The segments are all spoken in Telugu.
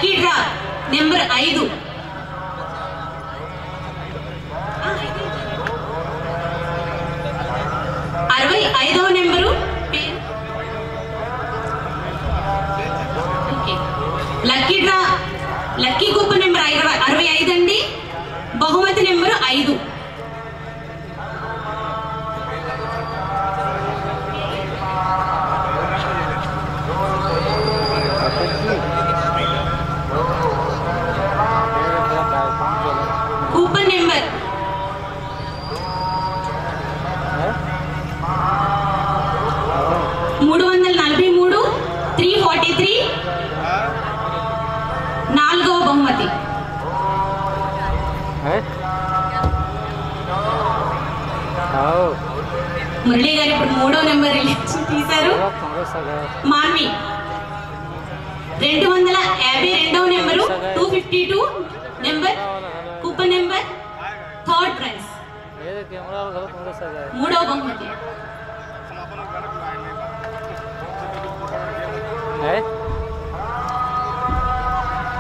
లక్కీ డ్రా నెంబర్ 5 65వ number lucky draw lucky coupon number 65 అండి. బహుమతి నెంబరు 5. కూపన్ నెంబర్ 343 343 4వ బహుమతి. మురళీ గారు ఇప్పుడు 3వ నెంబర్ తీశారు. మాన్వి 252వ number 252 number coupon number 3rd prize 3వ బహుమతి.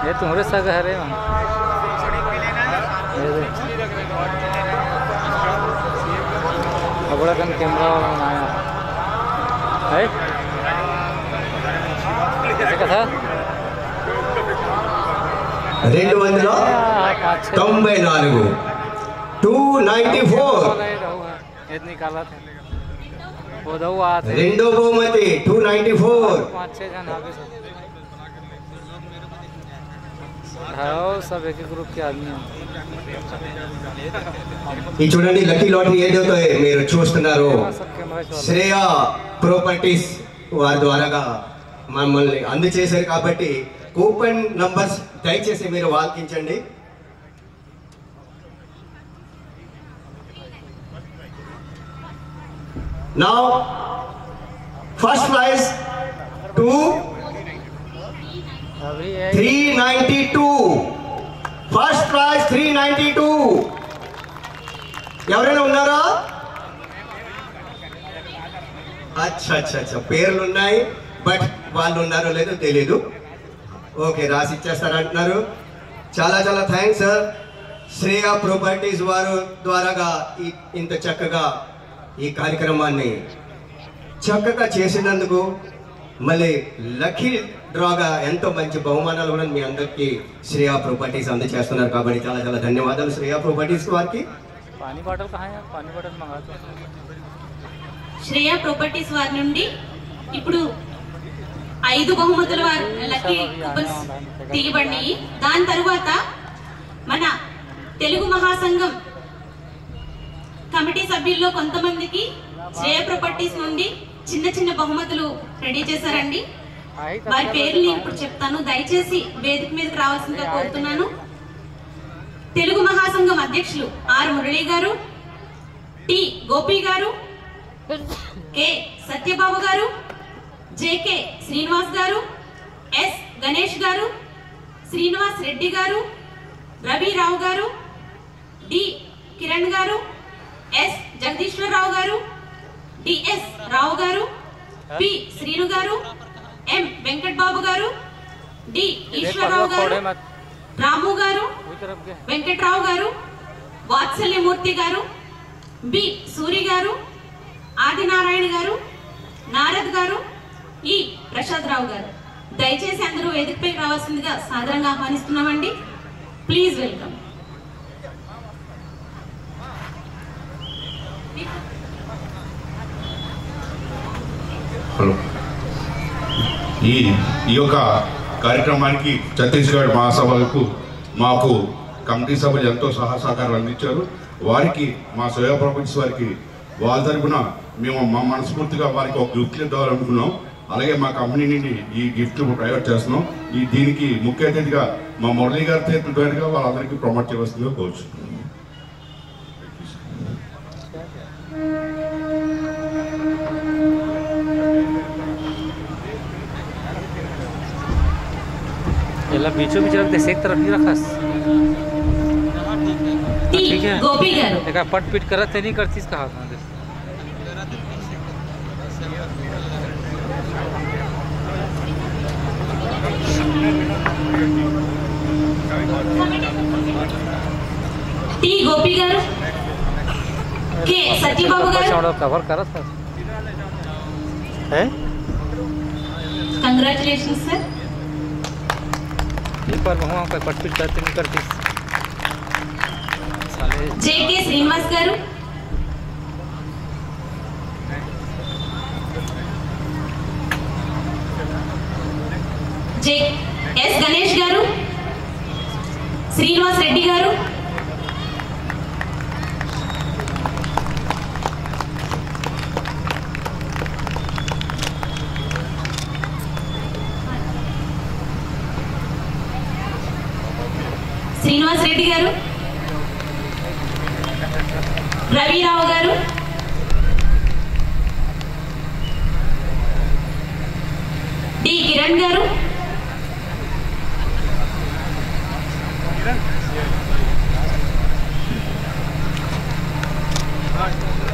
ये तुम्हारे साथ है रे बड़ा कन कैमरा बनाया है कैसे का था 294 294 इतनी काला था वो दो आते రెండో బహుమతి 294 5-6 जन आगे सब एक ग्रुप के आदमी हैं. ఈ చూడండి లక్కీ లాటరీ ఏదైతే మీరు చూస్తున్నారు శ్రేయ ప్రాపర్టీస్ వారి ద్వారాగా మమ్మల్ని అందజేశారు కాబట్టి కూపన్ నంబర్స్ దయచేసి మీరు వాల్కించండి. Now first prize 392 first prize 392. ఎవరైనా ఉన్నారా? అచ్చా పేర్లు ఉన్నాయి బట్ వాళ్ళు ఉన్నారో లేదో తెలీదు. ఓకే రాసి ఇచ్చేస్తారంటున్నారు. చాలా థ్యాంక్స్ సార్. శ్రేయ ప్రాపర్టీస్ వారు ద్వారాగా ఇంత చక్కగా ఈ కార్యక్రమాన్ని చక్కగా చేసినందుకు మళ్ళీ లక్కీ డ్రాగా ఎంతో మంచి బహుమానాలు కూడా మీ అందరికీ శ్రేయ ప్రాపర్టీస్ అందజేస్తున్నారు కాబట్టి చాలా ధన్యవాదాలు శ్రేయ ప్రాపర్టీస్ వారికి. पानी बॉटल कहाँ है? पानी बॉटल मंगा दो. శ్రేయ ప్రాపర్టీస్ వారి నుండి ఇప్పుడు 5 బహుమతుల లక్కీ కూపన్స్ తీయబడినాయి. దాని తరువాత మన తెలుగు మహాసంఘం కమిటీ సభ్యుల్లో కొంతమందికి శ్రేయ ప్రాపర్టీస్ నుండి చిన్న బహుమతులు రెడీ చేశారండి. వారి పేర్లు ఇప్పుడు చెప్తాను, దయచేసి వేదిక మీదకి రావాల్సిందిగా కోరుతున్నాను. తెలుగు మహాసంఘం అధ్యక్షులు ఆర్ మురళీ గారు, టి గోపి గారు, కె సత్యబాబు గారు, జేకే శ్రీనివాస్ గారు, ఎస్ గణేష్ గారు, శ్రీనివాస్ రెడ్డి గారు, రవిరావు గారు, డి కిరణ్ గారు, ఎస్ జగదీశ్వరరావు గారు, డిఎస్ రావు గారు, పి శ్రీను గారు, ఎం వెంకట్ బాబు గారు, డి ఈశ్వరరావు గారు, రాము గారు, వెంకట్రావు గారు, వాత్సల్యమూర్తి గారు, బి సూరి గారు, ఆదినారాయణ గారు, నారద్ గారు, ఈ ప్రసాద్ రావు గారు. దయచేసి అందరూ వేదికపై రావాల్సిందిగా సాదరంగా ఆహ్వానిస్తున్నామండి. Please welcome. హలో, ఈ యొక్క కార్యక్రమానికి ఛత్తీస్గఢ్ మహాసభలకు మాకు కమిటీ సభ్యులు ఎంతో సహకారం అందించారు. వారికి మా శ్రేయ ప్రాపర్టీస్ వారికి వాళ్ళ తరఫున మేము మా మనస్ఫూర్తిగా వారికి ఒక గిఫ్ట్ ఇద్దామనుకున్నాం. అలాగే మా కంపెనీ నుండి ఈ గిఫ్ట్ ప్రైవేట్ చేస్తున్నాం. దీనికి ముఖ్య అతిథిగా మా మురళీ గారి చేతులుగా వాళ్ళందరికీ ప్రమోట్ చేయవలసిందిగా కోరుచు. बीचों बीच रख दे, एक तरफ नहीं रखा. ठीक है गोपी गारू देखा पट पिट करत नहीं करती इसका हाथ में టి గోపి గారు, కె సత్యబాబు గారు. కవర్ కరా సార్. Congratulations sir. एक बार वहाँ पे पट पिट करते नहीं करती साले. జేకే శ్రీనివాస్ గారు, ఎస్ గణేష్ గారు, శ్రీనివాస్ రెడ్డి గారు, శ్రీనివాస్ రెడ్డి గారు, రవిరావు గారు, డి కిరణ్ గారు,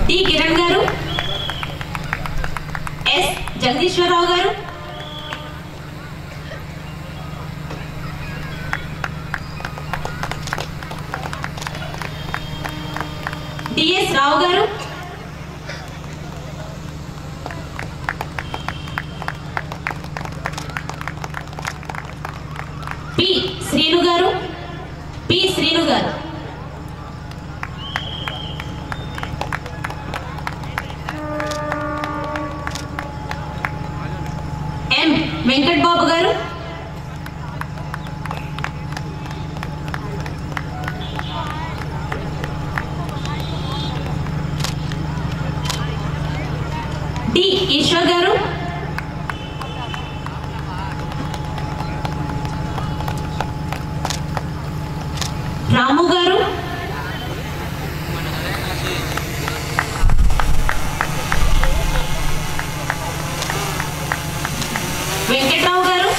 డి కిరణ్ గారు, ఎస్ జగదీశ్వరరావు గారు, డిఎస్ రావు గారు, పి శ్రీను గారు, ఎం వెంకట్ బాబు గారు, డి ఈశ్వర్ గారు, రాము గారు, వెంకట్రావు గారు,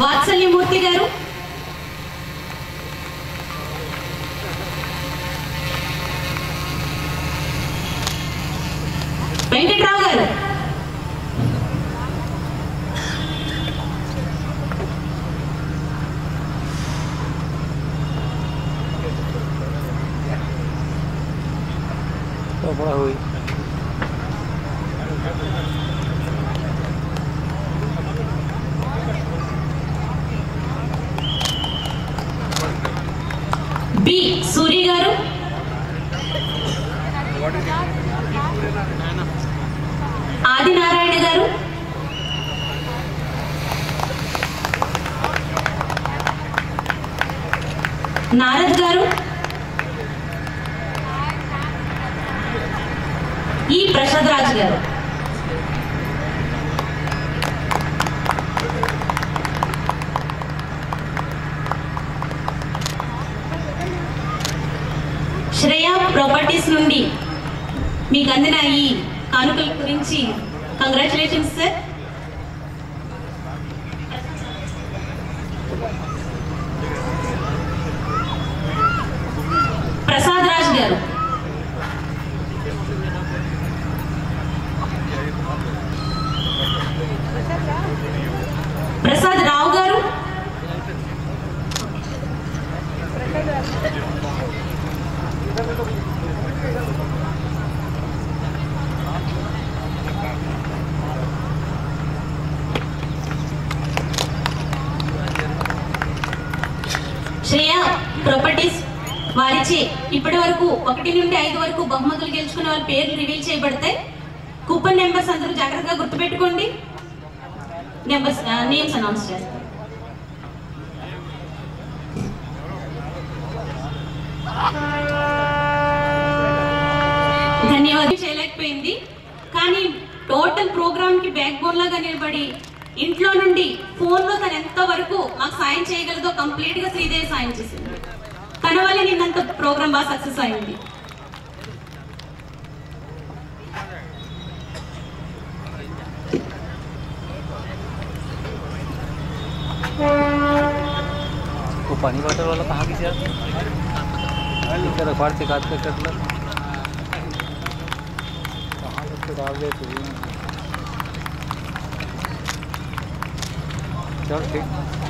వాత్సల్యమూర్తి గారు, వెంకట్రావు గారు, तो बड़ा हुई బి సూరి గారు, ఆదినారాయణ గారు, నారద్ గారు, ఈ ప్రసాద్ రాజ్ గారు, శ్రేయ ప్రాపర్టీస్ నుండి మీకు అందిన ఈ కానుకల గురించి కంగ్రాచులేషన్స్ సార్. ప్రసాద్ రాజ్ గారు, ప్రసాద్ రావు గారు, శ్రేయ ప్రాపర్టీస్ వారిచే ఇప్పటి వరకు 1 నుండి 5 వరకు బహుమతులు గెలుచుకున్న వాళ్ళ పేర్లు రివీల్ చేయబడతాయి. కూపన్ నెంబర్స్ అందరూ జాగ్రత్తగా గుర్తుపెట్టుకోండి. నెంబర్స్ నేమ్స్ అనౌన్స్ చేస్తాం. ధన్యవాదాలు. చేయలేకపోయింది కానీ టోటల్ ప్రోగ్రామ్ కి బ్యాక్ బోన్ లాగా నిలబడి ఇంట్లో నుండి ఫోన్ లో తను ఎంత వరకు మాకు సాయం చేయగలదో కంప్లీట్ గా శ్రీదేవి సాయం చేసింది. తన వల్ల నిన్నంత ప్రోగ్రామ్ బాగా సక్సెస్ అయింది. वो पानी बॉटल वाला कहाँ की यार रखवाड़ से काट कर डाल देती चल ठीक